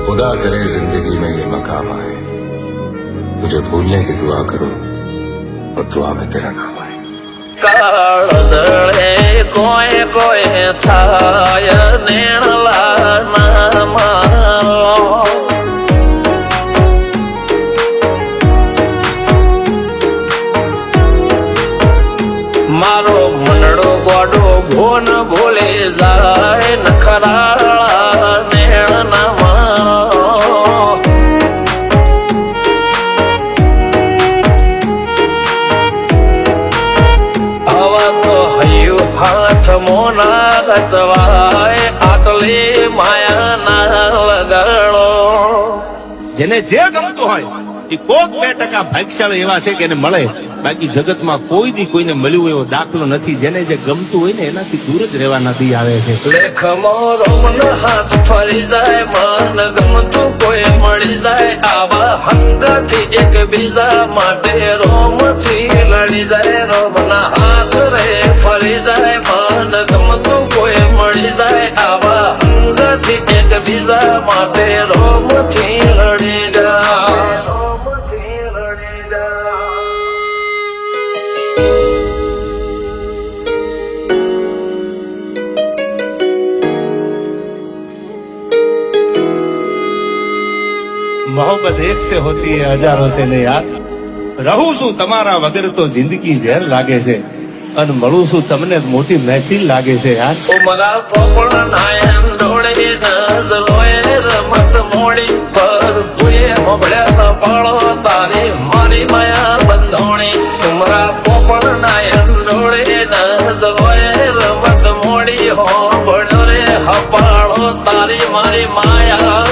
खुदा करे जिंदगी में ये मकाम आए, तुझे भूलने की दुआ करो और दुआ में तेरा नाम आए। કાળદળે કોઈ કોઈ થાય નેણલા નામ મારો મનડો ગોડો ભોન ભૂલે જાય નખરાળા નેણ નામ હાથ મોના ગચવાય આટલી માયા ના લગાડો। જેને જે ગમતું હોય એ કોક 2% ભાગ્યશાળી એવા છે કે એને મળે, બાકી જગતમાં કોઈ દી કોઈને મળ્યું એવો દાખલો નથી। જેને જે ગમતું હોય ને એનાથી દૂર જ રહેવા નથી આવે છે। લેખ મોરમ હાથ ફરી જાય, મન ગમતું કોઈ મળી જાય, આવા હંગથી એકબીજા માટે રોમથી લડી જાય। રોમના હાથ રે ફરી જાય, મન ગમતું કોઈ મળી જાય, આવા હંગથી એકબીજા માટે રોમથી લડી જાય। मोहब्बत एक से होती है हजारों से नहीं यार। रहूं છું તમારા વગર તો જિંદગી ઝેર લાગે છે, અને મળું છું તમને મોટી મહેફિલ લાગે છે યાર। ઉમરા પોપણ નાયન ડોળે નજરોએ રમત મોડી પર તુએ મોબળ્યા પાળો તારી મારી માયા બંધોણી। ઉમરા પોપણ નાયન ડોળે નજરોએ રમત મોડી હો બળ્યો રે હપાળો તારી મારી માયા